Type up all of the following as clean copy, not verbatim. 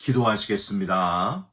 기도하시겠습니다.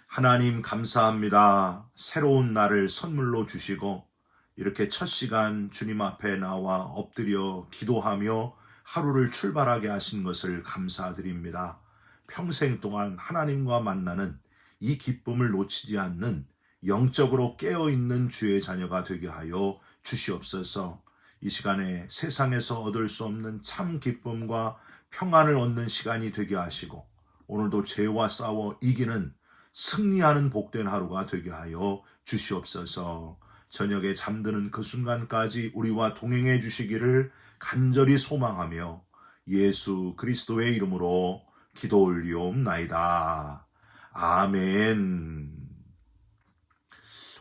하나님 감사합니다. 새로운 날을 선물로 주시고 이렇게 첫 시간 주님 앞에 나와 엎드려 기도하며 하루를 출발하게 하신 것을 감사드립니다. 평생 동안 하나님과 만나는 이 기쁨을 놓치지 않는 영적으로 깨어있는 주의 자녀가 되게 하여 주시옵소서. 이 시간에 세상에서 얻을 수 없는 참 기쁨과 평안을 얻는 시간이 되게 하시고 오늘도 죄와 싸워 이기는 승리하는 복된 하루가 되게 하여 주시옵소서. 저녁에 잠드는 그 순간까지 우리와 동행해 주시기를 간절히 소망하며 예수 그리스도의 이름으로 기도 올리옵나이다. 아멘.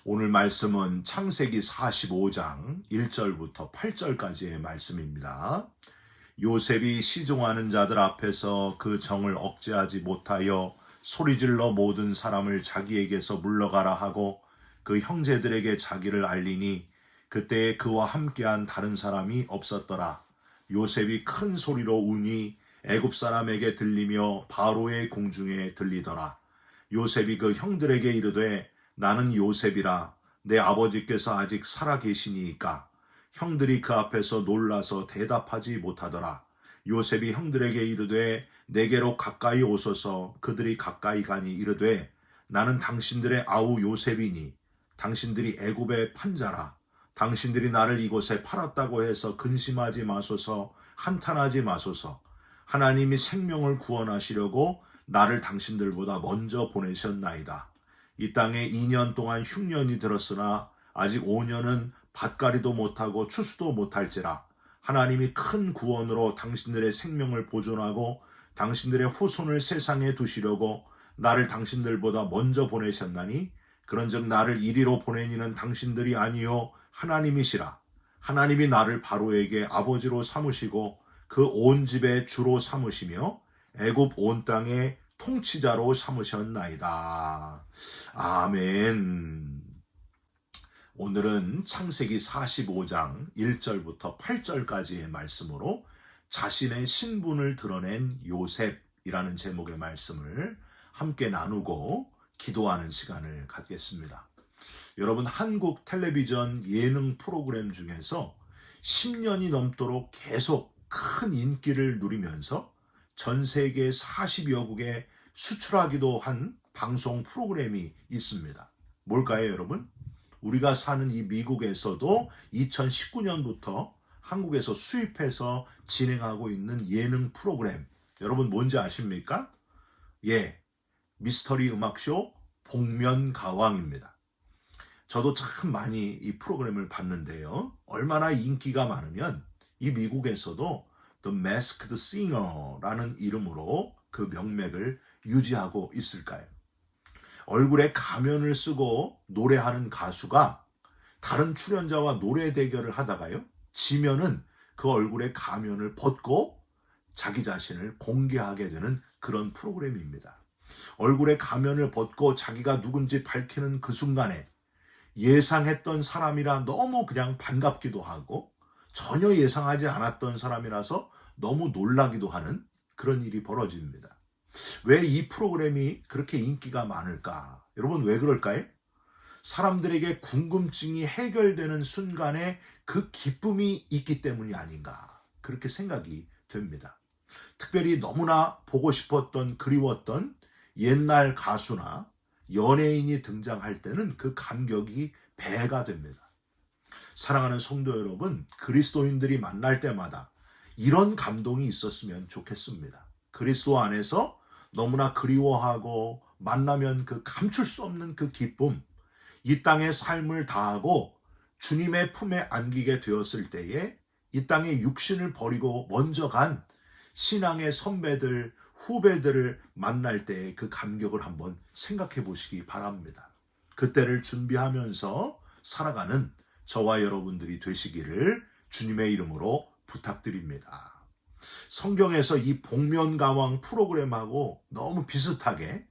오늘 말씀은 창세기 45장 1절부터 8절까지의 말씀입니다. 요셉이 시종하는 자들 앞에서 그 정을 억제하지 못하여 소리질러 모든 사람을 자기에게서 물러가라 하고 그 형제들에게 자기를 알리니 그때에 그와 함께한 다른 사람이 없었더라. 요셉이 큰 소리로 우니 애굽 사람에게 들리며 바로의 궁중에 들리더라. 요셉이 그 형들에게 이르되 나는 요셉이라. 내 아버지께서 아직 살아 계시니이까. 형들이 그 앞에서 놀라서 대답하지 못하더라. 요셉이 형들에게 이르되 내게로 가까이 오소서. 그들이 가까이 가니 이르되 나는 당신들의 아우 요셉이니 당신들이 애굽의 판자라. 당신들이 나를 이곳에 팔았다고 해서 근심하지 마소서. 한탄하지 마소서. 하나님이 생명을 구원하시려고 나를 당신들보다 먼저 보내셨나이다. 이 땅에 2년 동안 흉년이 들었으나 아직 5년은 밭갈이도 못하고 추수도 못할지라. 하나님이 큰 구원으로 당신들의 생명을 보존하고 당신들의 후손을 세상에 두시려고 나를 당신들보다 먼저 보내셨나니 그런즉 나를 이리로 보내니는 당신들이 아니요 하나님이시라. 하나님이 나를 바로에게 아버지로 삼으시고 그 온 집의 주로 삼으시며 애굽 온 땅의 통치자로 삼으셨나이다. 아멘. 오늘은 창세기 45장 1절부터 8절까지의 말씀으로 자신의 신분을 드러낸 요셉이라는 제목의 말씀을 함께 나누고 기도하는 시간을 갖겠습니다. 여러분, 한국 텔레비전 예능 프로그램 중에서 10년이 넘도록 계속 큰 인기를 누리면서 전 세계 40여 국에 수출하기도 한 방송 프로그램이 있습니다. 뭘까요, 여러분? 우리가 사는 이 미국에서도 2019년부터 한국에서 수입해서 진행하고 있는 예능 프로그램, 여러분 뭔지 아십니까? 예, 미스터리 음악쇼 복면가왕입니다. 저도 참 많이 이 프로그램을 봤는데요. 얼마나 인기가 많으면 이 미국에서도 The Masked Singer라는 이름으로 그 명맥을 유지하고 있을까요? 얼굴에 가면을 쓰고 노래하는 가수가 다른 출연자와 노래 대결을 하다가요, 지면은 그 얼굴에 가면을 벗고 자기 자신을 공개하게 되는 그런 프로그램입니다. 얼굴에 가면을 벗고 자기가 누군지 밝히는 그 순간에 예상했던 사람이라 너무 그냥 반갑기도 하고 전혀 예상하지 않았던 사람이라서 너무 놀라기도 하는 그런 일이 벌어집니다. 왜 이 프로그램이 그렇게 인기가 많을까? 여러분, 왜 그럴까요? 사람들에게 궁금증이 해결되는 순간에 그 기쁨이 있기 때문이 아닌가, 그렇게 생각이 됩니다. 특별히 너무나 보고 싶었던, 그리웠던 옛날 가수나 연예인이 등장할 때는 그 감격이 배가 됩니다. 사랑하는 성도 여러분, 그리스도인들이 만날 때마다 이런 감동이 있었으면 좋겠습니다. 그리스도 안에서 너무나 그리워하고 만나면 그 감출 수 없는 그 기쁨, 이 땅의 삶을 다하고 주님의 품에 안기게 되었을 때에 이 땅의 육신을 버리고 먼저 간 신앙의 선배들, 후배들을 만날 때의 그 감격을 한번 생각해 보시기 바랍니다. 그때를 준비하면서 살아가는 저와 여러분들이 되시기를 주님의 이름으로 부탁드립니다. 성경에서 이 복면가왕 프로그램하고 너무 비슷하게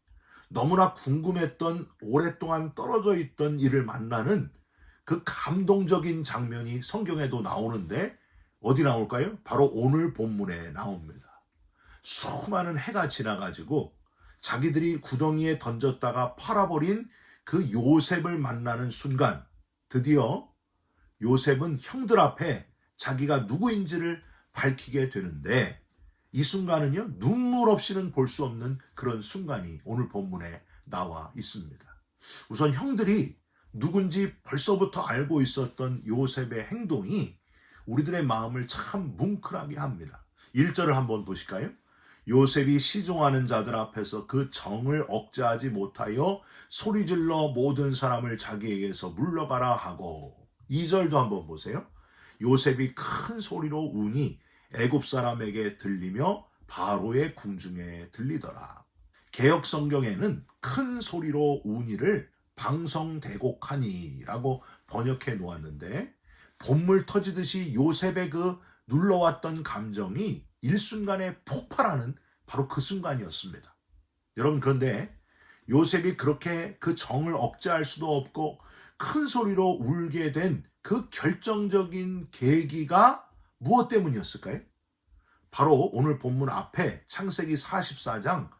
너무나 궁금했던, 오랫동안 떨어져 있던 이를 만나는 그 감동적인 장면이 성경에도 나오는데 어디 나올까요? 바로 오늘 본문에 나옵니다. 수많은 해가 지나가지고 자기들이 구덩이에 던졌다가 팔아버린 그 요셉을 만나는 순간 드디어 요셉은 형들 앞에 자기가 누구인지를 밝히게 되는데, 이 순간은요, 눈물 없이는 볼 수 없는 그런 순간이 오늘 본문에 나와 있습니다. 우선 형들이 누군지 벌써부터 알고 있었던 요셉의 행동이 우리들의 마음을 참 뭉클하게 합니다. 1절을 한번 보실까요? 요셉이 시종하는 자들 앞에서 그 정을 억제하지 못하여 소리질러 모든 사람을 자기에게서 물러가라 하고. 2절도 한번 보세요. 요셉이 큰 소리로 우니 애굽 사람에게 들리며 바로의 궁중에 들리더라. 개역 성경에는 큰 소리로 우니를 방성대곡하니라고 번역해 놓았는데, 본물 터지듯이 요셉의 그 눌러왔던 감정이 일순간에 폭발하는 바로 그 순간이었습니다. 여러분, 그런데 요셉이 그렇게 그 정을 억제할 수도 없고 큰 소리로 울게 된 그 결정적인 계기가 무엇 때문이었을까요? 바로 오늘 본문 앞에 창세기 44장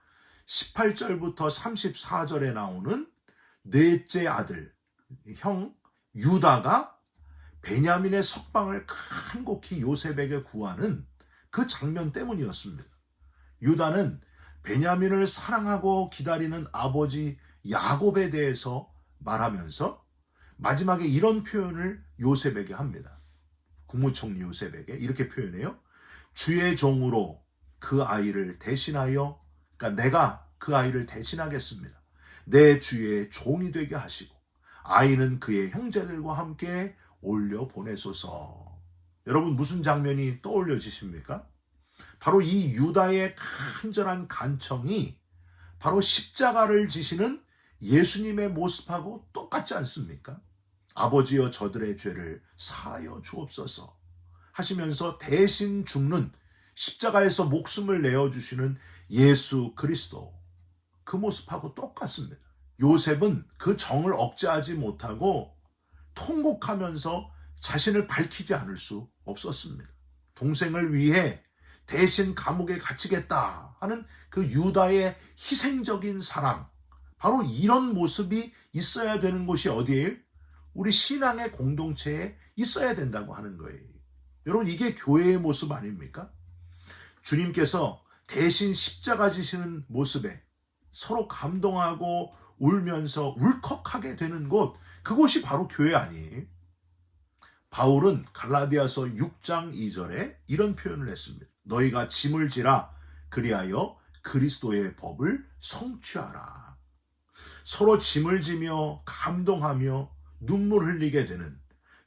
18절부터 34절에 나오는 넷째 아들, 형 유다가 베냐민의 석방을 간곡히 요셉에게 구하는 그 장면 때문이었습니다. 유다는 베냐민을 사랑하고 기다리는 아버지 야곱에 대해서 말하면서 마지막에 이런 표현을 요셉에게 합니다. 국무총리 요셉에게 이렇게 표현해요. 주의 종으로 그 아이를 대신하여, 그러니까 내가 그 아이를 대신하겠습니다. 내 주의 종이 되게 하시고 아이는 그의 형제들과 함께 올려 보내소서. 여러분, 무슨 장면이 떠올려지십니까? 바로 이 유다의 간절한 간청이 바로 십자가를 지시는 예수님의 모습하고 똑같지 않습니까? 아버지여 저들의 죄를 사하여 주옵소서 하시면서 대신 죽는, 십자가에서 목숨을 내어주시는 예수 그리스도, 그 모습하고 똑같습니다. 요셉은 그 정을 억제하지 못하고 통곡하면서 자신을 밝히지 않을 수 없었습니다. 동생을 위해 대신 감옥에 갇히겠다 하는 그 유다의 희생적인 사랑, 바로 이런 모습이 있어야 되는 곳이 어디예요? 우리 신앙의 공동체에 있어야 된다고 하는 거예요. 여러분, 이게 교회의 모습 아닙니까? 주님께서 대신 십자가 지시는 모습에 서로 감동하고 울면서 울컥하게 되는 곳, 그곳이 바로 교회 아니에요? 바울은 갈라디아서 6장 2절에 이런 표현을 했습니다. 너희가 짐을 지라 그리하여 그리스도의 법을 성취하라. 서로 짐을 지며 감동하며 눈물 흘리게 되는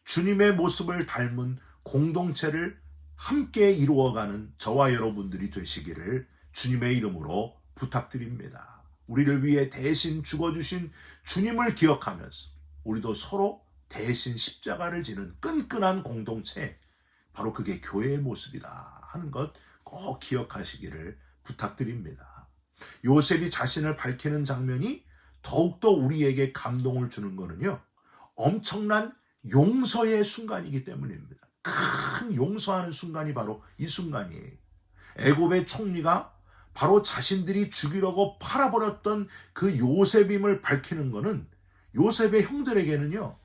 주님의 모습을 닮은 공동체를 함께 이루어가는 저와 여러분들이 되시기를 주님의 이름으로 부탁드립니다. 우리를 위해 대신 죽어주신 주님을 기억하면서 우리도 서로 대신 십자가를 지는 끈끈한 공동체, 바로 그게 교회의 모습이다 하는 것 꼭 기억하시기를 부탁드립니다. 요셉이 자신을 밝히는 장면이 더욱더 우리에게 감동을 주는 거는요, 엄청난 용서의 순간이기 때문입니다. 큰 용서하는 순간이 바로 이 순간이에요. 애굽의 총리가 바로 자신들이 죽이려고 팔아버렸던 그 요셉임을 밝히는 것은 요셉의 형들에게는요,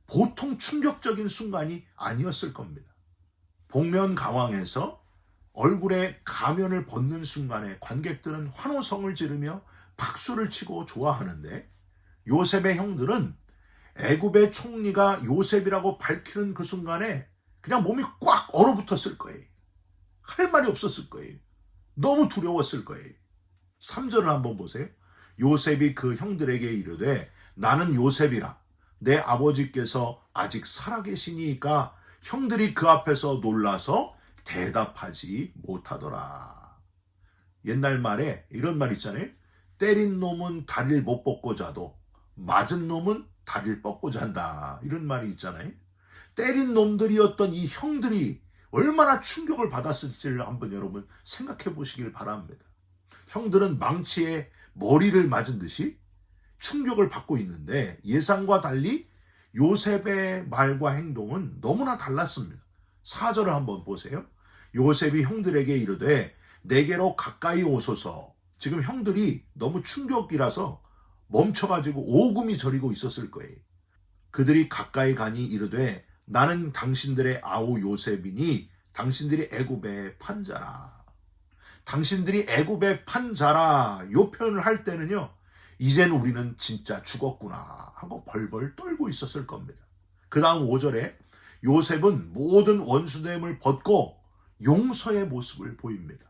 보통 충격적인 순간이 아니었을 겁니다. 복면가왕에서 얼굴에 가면을 벗는 순간에 관객들은 환호성을 지르며 박수를 치고 좋아하는데, 요셉의 형들은 애굽의 총리가 요셉이라고 밝히는 그 순간에 그냥 몸이 꽉 얼어붙었을 거예요. 할 말이 없었을 거예요. 너무 두려웠을 거예요. 3절을 한번 보세요. 요셉이 그 형들에게 이르되 나는 요셉이라 내 아버지께서 아직 살아계시니까 형들이 그 앞에서 놀라서 대답하지 못하더라. 옛날 말에 이런 말 있잖아요. 때린 놈은 다리를 못 뻗고 자도 맞은 놈은 다리를 뻗고 잔다. 이런 말이 있잖아요. 때린 놈들이었던 이 형들이 얼마나 충격을 받았을지를 한번 여러분 생각해 보시길 바랍니다. 형들은 망치에 머리를 맞은 듯이 충격을 받고 있는데, 예상과 달리 요셉의 말과 행동은 너무나 달랐습니다. 4절을 한번 보세요. 요셉이 형들에게 이르되 내게로 가까이 오소서. 지금 형들이 너무 충격이라서 멈춰가지고 오금이 저리고 있었을 거예요. 그들이 가까이 가니 이르되 나는 당신들의 아우 요셉이니 당신들이 애굽의 판자라. 당신들이 애굽의 판자라 요 표현을 할 때는요, 이젠 우리는 진짜 죽었구나 하고 벌벌 떨고 있었을 겁니다. 그 다음 5절에 요셉은 모든 원수됨을 벗고 용서의 모습을 보입니다.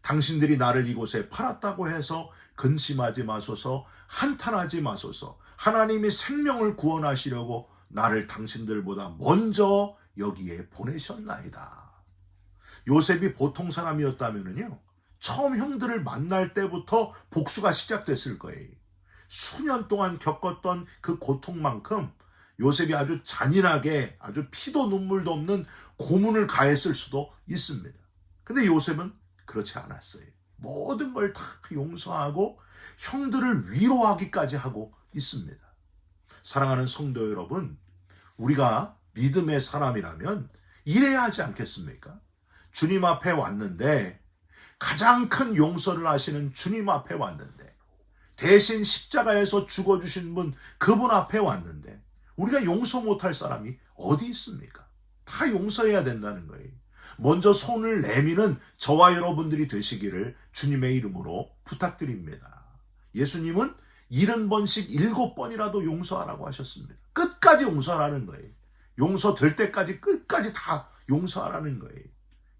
당신들이 나를 이곳에 팔았다고 해서 근심하지 마소서, 한탄하지 마소서. 하나님이 생명을 구원하시려고 나를 당신들보다 먼저 여기에 보내셨나이다. 요셉이 보통 사람이었다면요, 처음 형들을 만날 때부터 복수가 시작됐을 거예요. 수년 동안 겪었던 그 고통만큼 요셉이 아주 잔인하게 아주 피도 눈물도 없는 고문을 가했을 수도 있습니다. 근데 요셉은 그렇지 않았어요. 모든 걸 다 용서하고 형들을 위로하기까지 하고 있습니다. 사랑하는 성도 여러분, 우리가 믿음의 사람이라면 이래야 하지 않겠습니까? 주님 앞에 왔는데, 가장 큰 용서를 하시는 주님 앞에 왔는데, 대신 십자가에서 죽어주신 분, 그분 앞에 왔는데 우리가 용서 못할 사람이 어디 있습니까? 다 용서해야 된다는 거예요. 먼저 손을 내미는 저와 여러분들이 되시기를 주님의 이름으로 부탁드립니다. 예수님은 70번씩 7번이라도 용서하라고 하셨습니다. 끝까지 용서하라는 거예요. 용서될 때까지 끝까지 다 용서하라는 거예요.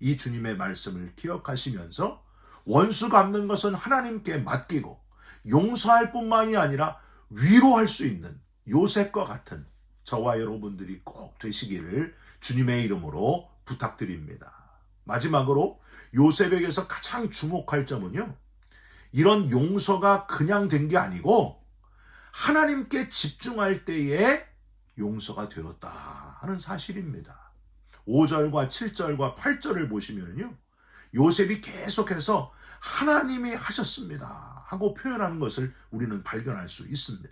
이 주님의 말씀을 기억하시면서 원수 갚는 것은 하나님께 맡기고 용서할 뿐만이 아니라 위로할 수 있는 요셉과 같은 저와 여러분들이 꼭 되시기를 주님의 이름으로 부탁드립니다. 마지막으로 요셉에게서 가장 주목할 점은요, 이런 용서가 그냥 된 게 아니고 하나님께 집중할 때에 용서가 되었다 하는 사실입니다. 5절과 7절과 8절을 보시면요, 요셉이 계속해서 하나님이 하셨습니다 하고 표현하는 것을 우리는 발견할 수 있습니다.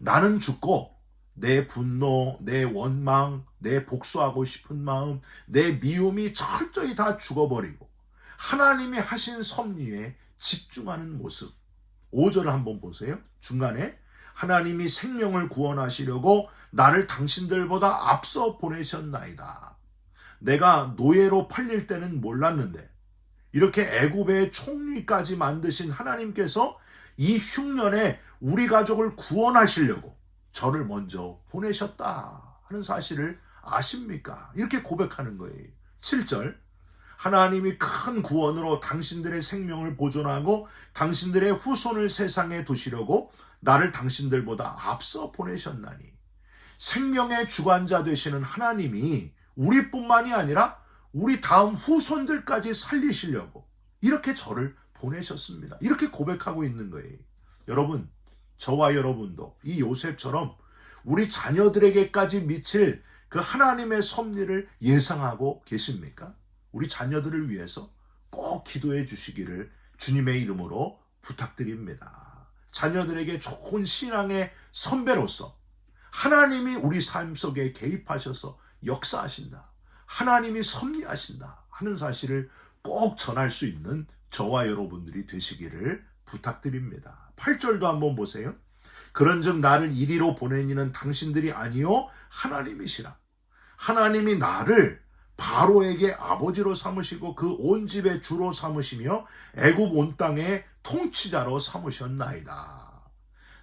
나는 죽고 내 분노, 내 원망, 내 복수하고 싶은 마음, 내 미움이 철저히 다 죽어버리고 하나님이 하신 섭리에 집중하는 모습. 5절을 한번 보세요. 중간에 하나님이 생명을 구원하시려고 나를 당신들보다 앞서 보내셨나이다. 내가 노예로 팔릴 때는 몰랐는데 이렇게 애굽의 총리까지 만드신 하나님께서 이 흉년에 우리 가족을 구원하시려고 저를 먼저 보내셨다 하는 사실을 아십니까? 이렇게 고백하는 거예요. 7절, 하나님이 큰 구원으로 당신들의 생명을 보존하고 당신들의 후손을 세상에 두시려고 나를 당신들보다 앞서 보내셨나니. 생명의 주관자 되시는 하나님이 우리뿐만이 아니라 우리 다음 후손들까지 살리시려고 이렇게 저를 보내셨습니다. 이렇게 고백하고 있는 거예요. 여러분, 저와 여러분도 이 요셉처럼 우리 자녀들에게까지 미칠 그 하나님의 섭리를 예상하고 계십니까? 우리 자녀들을 위해서 꼭 기도해 주시기를 주님의 이름으로 부탁드립니다. 자녀들에게 좋은 신앙의 선배로서 하나님이 우리 삶 속에 개입하셔서 역사하신다, 하나님이 섭리하신다 하는 사실을 꼭 전할 수 있는 저와 여러분들이 되시기를 부탁드립니다. 8절도 한번 보세요. 그런즉 나를 이리로 보내니는 당신들이 아니요 하나님이시라. 하나님이 나를 바로에게 아버지로 삼으시고 그 온 집의 주로 삼으시며 애굽 온 땅의 통치자로 삼으셨나이다.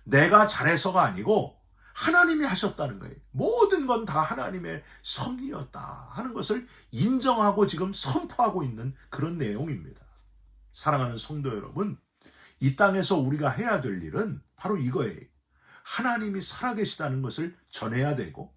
내가 잘해서가 아니고 하나님이 하셨다는 거예요. 모든 건 다 하나님의 섭리였다 하는 것을 인정하고 지금 선포하고 있는 그런 내용입니다. 사랑하는 성도 여러분, 이 땅에서 우리가 해야 될 일은 바로 이거예요. 하나님이 살아계시다는 것을 전해야 되고,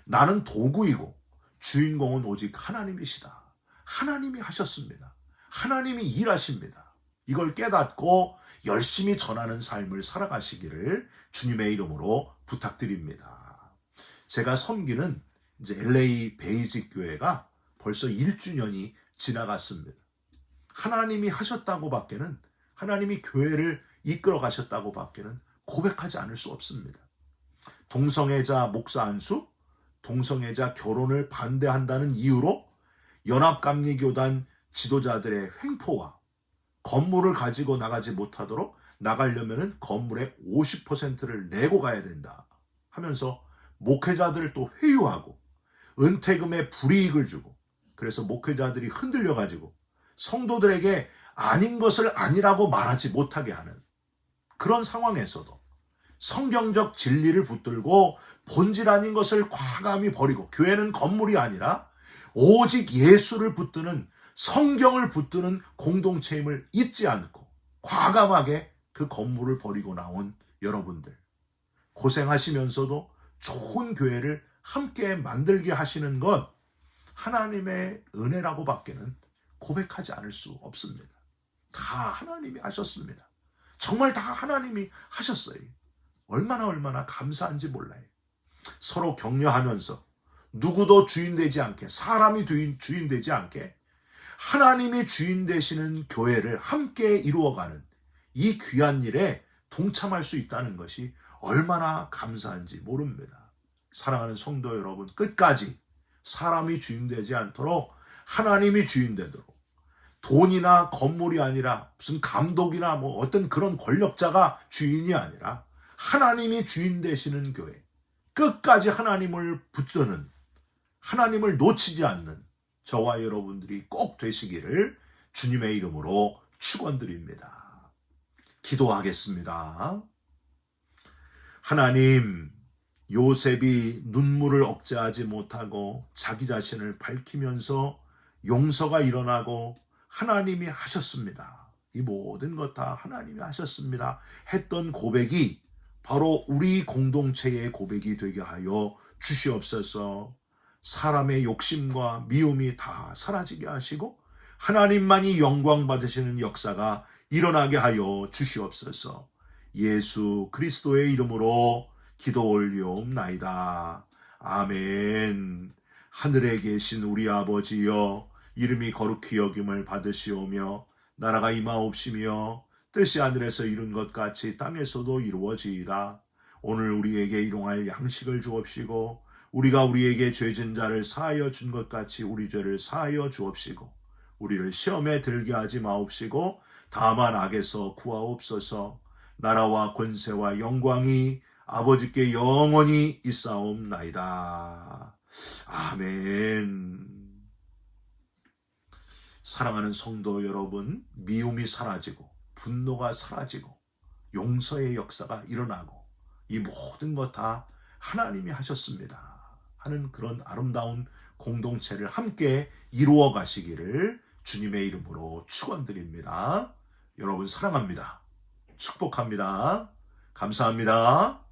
나는 도구이고 주인공은 오직 하나님이시다. 하나님이 하셨습니다. 하나님이 일하십니다. 이걸 깨닫고 열심히 전하는 삶을 살아가시기를 주님의 이름으로 부탁드립니다. 제가 섬기는 이제 LA 베이직 교회가 벌써 1주년이 지나갔습니다. 하나님이 하셨다고 밖에는, 하나님이 교회를 이끌어 가셨다고 밖에는 고백하지 않을 수 없습니다. 동성애자 목사 안수, 동성애자 결혼을 반대한다는 이유로 연합감리교단 지도자들의 횡포와 건물을 가지고 나가지 못하도록 나가려면은 건물의 50%를 내고 가야 된다 하면서 목회자들을 또 회유하고 은퇴금에 불이익을 주고, 그래서 목회자들이 흔들려 가지고 성도들에게 아닌 것을 아니라고 말하지 못하게 하는 그런 상황에서도 성경적 진리를 붙들고 본질 아닌 것을 과감히 버리고, 교회는 건물이 아니라 오직 예수를 붙드는, 성경을 붙드는 공동체임을 잊지 않고 과감하게 그 건물을 버리고 나온 여러분들, 고생하시면서도 좋은 교회를 함께 만들게 하시는 것, 하나님의 은혜라고 밖에는 고백하지 않을 수 없습니다. 다 하나님이 하셨습니다. 정말 다 하나님이 하셨어요. 얼마나 감사한지 몰라요. 서로 격려하면서 누구도 주인 되지 않게, 사람이 주인 되지 않게 하나님이 주인 되시는 교회를 함께 이루어가는 이 귀한 일에 동참할 수 있다는 것이 얼마나 감사한지 모릅니다. 사랑하는 성도 여러분, 끝까지 사람이 주인 되지 않도록 하나님이 주인 되도록, 돈이나 건물이 아니라 무슨 감독이나 어떤 그런 권력자가 주인이 아니라 하나님이 주인 되시는 교회, 끝까지 하나님을 붙드는, 하나님을 놓치지 않는 저와 여러분들이 꼭 되시기를 주님의 이름으로 축원드립니다. 기도하겠습니다. 하나님, 요셉이 눈물을 억제하지 못하고 자기 자신을 밝히면서 용서가 일어나고 하나님이 하셨습니다. 이 모든 것 다 하나님이 하셨습니다 했던 고백이 바로 우리 공동체의 고백이 되게 하여 주시옵소서. 사람의 욕심과 미움이 다 사라지게 하시고 하나님만이 영광 받으시는 역사가 일어나게 하여 주시옵소서. 예수 그리스도의 이름으로 기도 올리옵나이다. 아멘. 하늘에 계신 우리 아버지여, 이름이 거룩히 여김을 받으시오며 나라가 임하옵시며 뜻이 하늘에서 이룬 것 같이 땅에서도 이루어지이다. 오늘 우리에게 일용할 양식을 주옵시고 우리가 우리에게 죄진 자를 사하여 준 것 같이 우리 죄를 사하여 주옵시고 우리를 시험에 들게 하지 마옵시고 다만 악에서 구하옵소서. 나라와 권세와 영광이 아버지께 영원히 있사옵나이다. 아멘. 사랑하는 성도 여러분, 미움이 사라지고 분노가 사라지고 용서의 역사가 일어나고 이 모든 것 다 하나님이 하셨습니다 하는 그런 아름다운 공동체를 함께 이루어 가시기를 주님의 이름으로 축원드립니다. 여러분 사랑합니다. 축복합니다. 감사합니다.